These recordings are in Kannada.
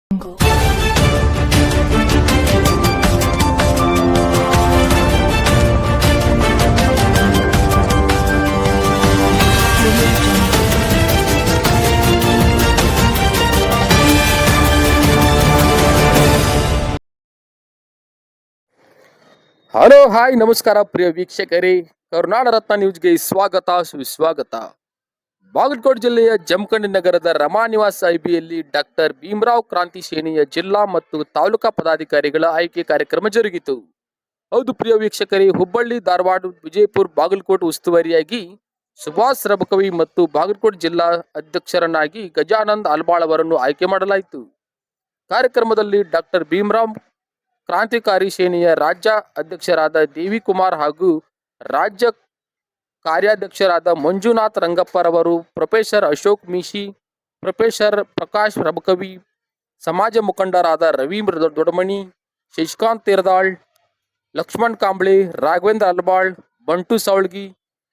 ಹಲೋ ಹಾಯ್ ನಮಸ್ಕಾರ ಪ್ರಿಯ ವೀಕ್ಷಕರೇ, ಕರುನಾಡ ರತ್ನ ನ್ಯೂಸ್ಗೆ ಸ್ವಾಗತ ಸುಸ್ವಾಗತ. ಬಾಗಲಕೋಟೆ ಜಿಲ್ಲೆಯ ಜಮಖಂಡಿ ನಗರದ ರಮಾ ನಿವಾಸ ಐಬಿಯಲ್ಲಿ ಡಾಕ್ಟರ್ ಭೀಮರಾವ್ ಕ್ರಾಂತಿ ಸೇನೆಯ ಜಿಲ್ಲಾ ಮತ್ತು ತಾಲೂಕಾ ಪದಾಧಿಕಾರಿಗಳ ಆಯ್ಕೆ ಕಾರ್ಯಕ್ರಮ ಜರುಗಿತು. ಹೌದು ಪ್ರಿಯ ವೀಕ್ಷಕರೇ, ಹುಬ್ಬಳ್ಳಿ, ಧಾರವಾಡ, ವಿಜಯಪುರ, ಬಾಗಲಕೋಟೆ ಉಸ್ತುವಾರಿಯಾಗಿ ಸುಭಾಷ್ ರಬಕವಿ ಮತ್ತು ಬಾಗಲಕೋಟೆ ಜಿಲ್ಲಾ ಅಧ್ಯಕ್ಷರನ್ನಾಗಿ ಗಜಾನಂದ್ ಅಲ್ಬಾಳ್ ಅವರನ್ನು ಆಯ್ಕೆ ಮಾಡಲಾಯಿತು. ಕಾರ್ಯಕ್ರಮದಲ್ಲಿ ಡಾಕ್ಟರ್ ಭೀಮರಾವ್ ಕ್ರಾಂತಿಕಾರಿ ಸೇನೆಯ ರಾಜ್ಯ ಅಧ್ಯಕ್ಷರಾದ ದೇವಿಕುಮಾರ್ ಹಾಗೂ ರಾಜ್ಯ ಕಾರ್ಯಾಧ್ಯಕ್ಷರಾದ ಮಂಜುನಾಥ್ ರಂಗಪ್ಪರವರು, ಪ್ರೊಫೆಸರ್ ಅಶೋಕ್ ಮೀಶಿ, ಪ್ರೊಫೆಸರ್ ಪ್ರಕಾಶ್ ರಬಕವಿ, ಸಮಾಜ ಮುಖಂಡರಾದ ರವಿ ದೊಡಮನಿ, ಶಶಿಕಾಂತ್ ತೇರದಾಳ್, ಲಕ್ಷ್ಮಣ್ ಕಾಂಬ್ಳೆ, ರಾಘವೇಂದ್ರ ಅಲ್ಬಾಳ್, ಬಂಟು ಸೌಳ್ಗಿ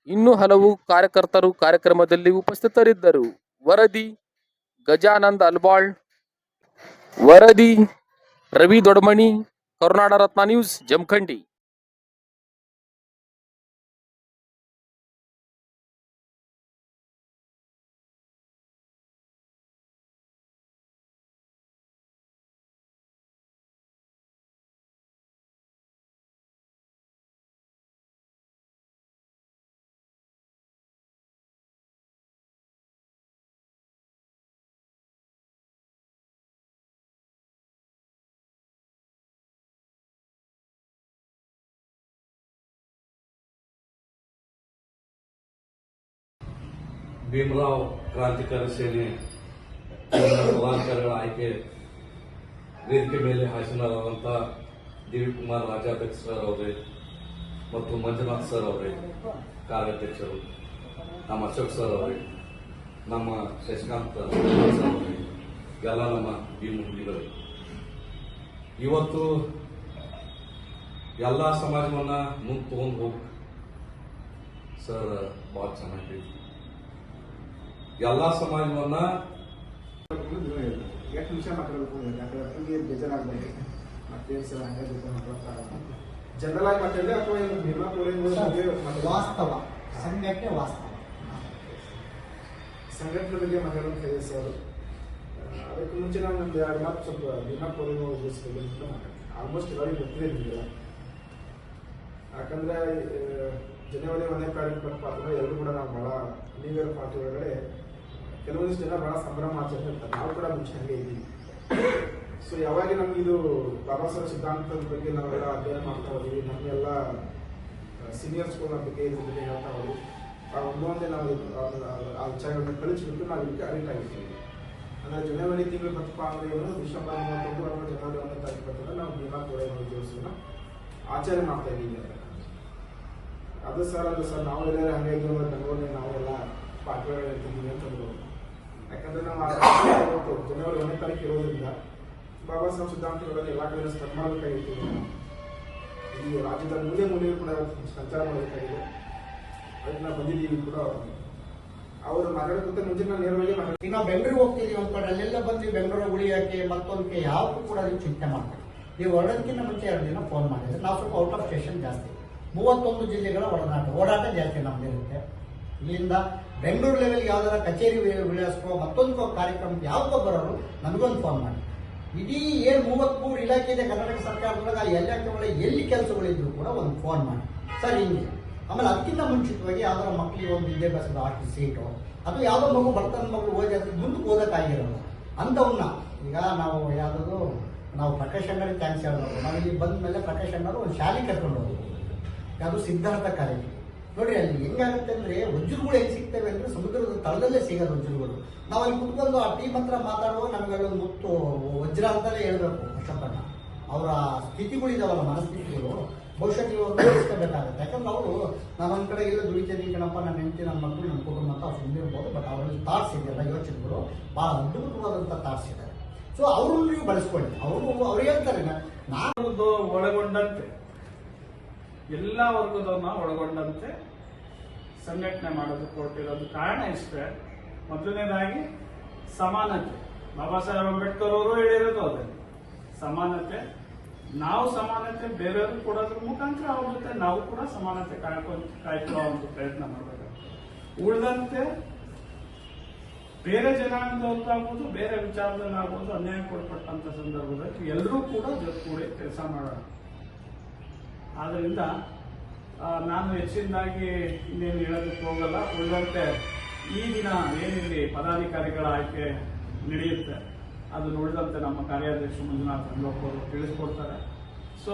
ಇನ್ನೂ ಹಲವು ಕಾರ್ಯಕರ್ತರು ಕಾರ್ಯಕ್ರಮದಲ್ಲಿ ಉಪಸ್ಥಿತರಿದ್ದರು. ವರದಿ ಗಜಾನಂದ್ ಅಲ್ಬಾಳ್, ವರದಿ ರವಿ ದೊಡಮನಿ, ಕರುನಾಡ ರತ್ನ ನ್ಯೂಸ್, ಜಮಖಂಡಿ. ಭೀಮರಾವ್ ಕ್ರಾಂತಿಕಾರಿ ಸೇನೆ ಪದಾಧಿಕಾರಿಗಳ ಆಯ್ಕೆ ವೇದಿಕೆ ಮೇಲೆ ಹಾಸನರಾದಂಥ ದೇವಿಕುಮಾರ್ ರಾಜ್ಯಾಧ್ಯಕ್ಷರವರೇ ಮತ್ತು ಮಂಜುನಾಥ್ ಸರ್ ಅವರೇ ಕಾರ್ಯಾಧ್ಯಕ್ಷರು, ನಮ್ಮ ಅಶೋಕ್ ಸರ್ ಅವರೇ, ನಮ್ಮ ಶಶಿಕಾಂತ್ ಸರ್ ಅವರೇ, ಎಲ್ಲ ನಮ್ಮ ಭೀಮ ಹುಲಿಗಳು, ಇವತ್ತು ಎಲ್ಲ ಸಮಾಜವನ್ನ ಮುಂದೆ ತಗೊಂಡು ಹೋಗಿ ಸರ್ ಭಾಳ ಚೆನ್ನಾಗಿ ಎಲ್ಲ ಸಮಾಜವನ್ನ ಎಷ್ಟು ನಿಮಿಷ ಮಾತಾಡಬೇಕು ಯಾಕಂದ್ರೆ ಬೇಜಾರಾಗಬೇಕು ಮತ್ತೆ ಜನರಲ್ ಆಗಿ ಮಾತಾಡಿದ್ರೆ ಅಥವಾ ಏನು ಭೀಮಾ ವಾಸ್ತವ ಸಂಘಟನೆ ವಾಸ್ತವ ಸಂಘಟನೆ ಬಗ್ಗೆ ಮಾತಾಡೋದು ಹೇಳಿದೆ ಸರ್. ಅದಕ್ಕೆ ಮುಂಚೆ ನಾವು ಒಂದು 2 ಮಾತು ಸ್ವಲ್ಪ ಭೀಮಾ ಕೋಲಿನ ಉದ್ದೇಶಿಸಬೇಕು ಅಂತ ಆಲ್ಮೋಸ್ಟ್ ಎಲ್ಲರಿಗೂ ಗೊತ್ತಿರಲಿಲ್ಲ. ಯಾಕಂದ್ರೆ ಜನವರಿ 1ನೇ ತಾರೀಕು ಪಾತ್ರ ಎಲ್ಲರೂ ಕೂಡ ನಾವು ಬಹಳ ನ್ಯೂ ಇಯರ್ ಪಾರ್ಟಿ ಒಳಗಡೆ ಕೆಲವೊಂದಿಷ್ಟು ಜನ ಬಹಳ ಸಂಭ್ರಮ ಆಚರಣೆ ಇರ್ತಾರೆ. ನಾವು ಕೂಡ ಮುಂಚೆ ಹಂಗೆ ಇದ್ದೀವಿ. ಸೊ ಯಾವಾಗ ನಮ್ಗೆ ಇದು ಬಾಬಾ ಸಾಹೇಬ್ ಸಿದ್ಧಾಂತದ ಬಗ್ಗೆ ನಾವೆಲ್ಲ ಅಧ್ಯಯನ ಮಾಡ್ತಾ ಹೋದ್ವಿ, ನಮಗೆಲ್ಲ ಸೀನಿಯರ್ಸ್ಗಳ ಬಗ್ಗೆ ಇದ್ರ ಬಗ್ಗೆ ಹೇಳ್ತಾ ಹೋದ್ವಿ. ಒಂದೊಂದೇ ನಾವು ಆ ವಿಚಾರಗಳನ್ನ ಕಳಿಸ್ಬಿಟ್ಟು ನಾವು ಇದಕ್ಕೆ ಅಡಿಕ್ಟ್ ಆಗಿರ್ತೀವಿ. ಅಂದರೆ ಜನವರಿ ತಿಂಗಳು ಬರ್ತಪ್ಪ ಅಂದರೆ ಡಿಸೆಂಬರ್ 31 ಅಥವಾ ಜನವರಿ 1ನೇ ತಾರೀಕು ಬರ್ತದೆ ನಾವು ಭೀಮಾ ಕೋರೆಗಾಂವ್ ದಿವಸನ ಆಚರಣೆ ಮಾಡ್ತಾ ಇದ್ದೀವಿ ಅಂತ. ಅದು ಸರ್ ನಾವು ಎಲ್ಲರೂ ಹಂಗೆ ಇದ್ದೀವಿ ಬೆಂಗಳೂರಲ್ಲಿ ನಾವೆಲ್ಲ ಪಾರ್ಟಿಗಳು ಇರ್ತಿದ್ದೀವಿ ಅಂತಂದ್ರು. ಯಾಕಂದ್ರೆ ನಾವು ಜನವರಿ 1ನೇ ತಾರೀಕು ಇರೋದ್ರಿಂದ ಬಾಬಾ ಸಾಹೇಬ್ ಸಿದ್ಧಾಂತಗಳಲ್ಲಿ ಎಲ್ಲ ಕಡೆ ಸ್ಪ್ರೆಡ್ ಮಾಡಬೇಕಾಗಿತ್ತು. ಈ ರಾಜ್ಯದ ಮೂಲೆ ಕೂಡ ಸಂಚಾರ ಮಾಡಬೇಕಾಗಿದೆ. ಅದಕ್ಕೆ ನಾವು ಬಂದಿದ್ದೀವಿ ಕೂಡ. ಅವರು ಮಾತಾಡೋದಕ್ಕೆ ಮುಂಚೆ ನಾವು ನೇರವಾಗಿ ಮಾತಾಡ್ತೀವಿ. ನಾವು ಬೆಂಗಳೂರಿಗೆ ಹೋಗ್ತಿದ್ದೀವಿ ಅಂದ್ಕೊಂಡು ಅಲ್ಲೆಲ್ಲ ಬಂದು ಬೆಂಗಳೂರು ಉಳಿಯೋಕ್ಕೆ ಮತ್ತೊಂದಕ್ಕೆ ಯಾವತ್ತೂ ಕೂಡ ನೀವು ಚಿಂತೆ ಮಾಡ್ತೀವಿ. ನೀವು ಹೊರಡೋದಕ್ಕಿಂತ ಮುಂಚೆ 2 ದಿನ ಫೋನ್ ಮಾಡಿದ್ರೆ ನಾವು ಸ್ವಲ್ಪ ಔಟ್ ಆಫ್ ಸ್ಟೇಷನ್ ಜಾಸ್ತಿ, 31 ಜಿಲ್ಲೆಗಳ ಓಡಾಟ ಜಾಸ್ತಿ ನಮ್ದಿರುತ್ತೆ. ಇಲ್ಲಿಂದ ಬೆಂಗಳೂರು ಲೆವೆಲ್ಗೆ ಯಾವ್ದಾರ ಕಚೇರಿ ವಿಳಾಸಕ್ಕೋ ಮತ್ತೊಂದು ಕಾರ್ಯಕ್ರಮಕ್ಕೆ ಯಾವ್ದೋ ಬರೋರು ನಮಗೊಂದು ಫೋನ್ ಮಾಡಿ. ಇಡೀ ಏನು 33 ಇಲಾಖೆ ಇದೆ ಕರ್ನಾಟಕ ಸರ್ಕಾರದೊಳಗೆ ಆ ಇಲಾಖೆಗಳ ಎಲ್ಲಿ ಕೆಲಸಗಳಿದ್ರು ಕೂಡ ಒಂದು ಫೋನ್ ಮಾಡಿ ಸರ್ ಹಿಂಗೆ. ಆಮೇಲೆ ಅದಕ್ಕಿಂತ ಮುಂಚಿತವಾಗಿ ಯಾವ್ದಾರ ಮಕ್ಕಳಿಗೆ ಒಂದು ವಿದ್ಯಾಭ್ಯಾಸದ ಹಾಕಿ ಸೀಟು, ಅದು ಯಾವುದೋ ಮಗು ಬರ್ತಾನೆ ಮಗು ಓದಿ ಅದಕ್ಕೆ ಮುಂದಕ್ಕೆ ಓದೋಕ್ಕಾಗಿರೋದು ಅಂಥವನ್ನ ಈಗ ನಾವು ಯಾವುದೋ ನಾವು ಪ್ರಕಾಶ್ ಅಣ್ಣರಿಗೆ ಥ್ಯಾಂಕ್ಸ್ ಹೇಳೋದು. ನಾವು ಇಲ್ಲಿ ಬಂದ ಮೇಲೆ ಪ್ರಕಾಶ್ ಅಣ್ಣರು ಒಂದು ಶಾಲೆ ಕರ್ಕೊಂಡು ಹೋಗೋದು, ಯಾವುದು ಸಿದ್ಧಾರ್ಥ ಕಾಲೇಜ್. ನೋಡ್ರಿ ಅಲ್ಲಿ ಹೆಂಗಾಗುತ್ತೆ ಅಂದರೆ ವಜ್ರಗಳು ಹೆಂಗೆ ಸಿಗ್ತವೆ ಅಂದರೆ ಸಮುದ್ರದ ತಳದಲ್ಲೇ ಸಿಗೋದು ವಜ್ರಗಳು. ನಾವು ಅಲ್ಲಿ ಕುತ್ಕೊಂಡು ಆ ಟೀಮ್ ಹತ್ರ ಮಾತಾಡುವಾಗ ನಮಗೆ ಅಲ್ಲೊಂದು ಮುತ್ತು ವಜ್ರ ಅಂತಲೇ ಹೇಳ್ಬೇಕು. ಅಶೋಕಣ್ಣ ಅವರ ಸ್ಥಿತಿಗಳಿದಾವಲ್ಲ, ಮನಸ್ಥಿತಿಗಳು ಬಹುಶಃ ನೀವು ಅವ್ರು ತಿಳಿಸ್ಕೋಬೇಕಾಗುತ್ತೆ. ಯಾಕಂದ್ರೆ ಅವರು ನಾನೊಂದು ಕಡೆ ಎಲ್ಲ ದುಡಿತೀನಿ ಕಣಪ್ಪ, ನನ್ನ ಹೆಂಡತಿ, ನನ್ನ ಮಕ್ಕಳು, ನನ್ನ ಕುಟುಂಬ ಅಂತ ಅವ್ರು ಸುಮ್ಮನಿರ್ಬೋದು. ಬಟ್ ಅವರಲ್ಲಿ ಥಾಟ್ಸ್ ಇದೆಯಲ್ಲ, ಯೋಚನೆಗಳು ಭಾಳ ಅದ್ಭುತವಾದಂಥ ಥಾಟ್ಸ್ ಇದೆ. ಸೊ ಅವ್ರನ್ನ ನೀವು ಬಳಸ್ಕೊಳ್ಳಿ. ಅವ್ರು ಹೇಳ್ತಾರೆ ನಾನು ಒಳಗೊಂಡಂತೆ ಎಲ್ಲ ವರ್ಗದವ್ರನ್ನ ಒಳಗೊಂಡಂತೆ ಸಂಘಟನೆ ಮಾಡೋದಕ್ಕೆ ಹೊರಟಿರೋದು ಕಾರಣ ಇಷ್ಟೇ. ಮೊದಲನೇದಾಗಿ ಸಮಾನತೆ. ಬಾಬಾ ಸಾಹೇಬ್ ಅಂಬೇಡ್ಕರ್ ಅವರು ಹೇಳಿರೋದು ಅದೇ ಸಮಾನತೆ. ನಾವು ಸಮಾನತೆ ಬೇರೆಯವ್ರಿಗೆ ಕೊಡೋದ್ರ ಮುಖಾಂತರ ಅವ್ರ ಜೊತೆ ನಾವು ಕೂಡ ಸಮಾನತೆ ಕಾಯ್ಕೊಳ್ಳೋ ಒಂದು ಪ್ರಯತ್ನ ಮಾಡಬೇಕಾಗ್ತದೆ. ಉಳಿದಂತೆ ಬೇರೆ ಜನಾಂಗದವ್ರಿಗಾಗ್ಬೋದು, ಬೇರೆ ವಿಚಾರದಲ್ಲಾಗ್ಬೋದು ಅನ್ಯಾಯಕ್ಕೊಳಪಟ್ಟಂತ ಸಂದರ್ಭದಲ್ಲಿ ಎಲ್ಲರೂ ಕೂಡ ಜೊತೆಗೂಡಿ ಕೆಲಸ ಮಾಡೋಣ. ಆದ್ರಿಂದ ನಾನು ಹೆಚ್ಚಿನದಾಗಿ ಇನ್ನೇನು ಹೇಳೋದಕ್ಕೆ ಹೋಗಲ್ಲ. ಉಳಿದಂತೆ ಈ ದಿನ ಏನಿಲ್ಲಿ ಪದಾಧಿಕಾರಿಗಳ ಆಯ್ಕೆ ನಡೆಯುತ್ತೆ, ಅದು ಉಳಿದಂತೆ ನಮ್ಮ ಕಾರ್ಯಾಧ್ಯಕ್ಷ ಮಂಜುನಾಥ್ ಅವರು ತಿಳಿಸ್ಕೊಡ್ತಾರೆ. ಸೊ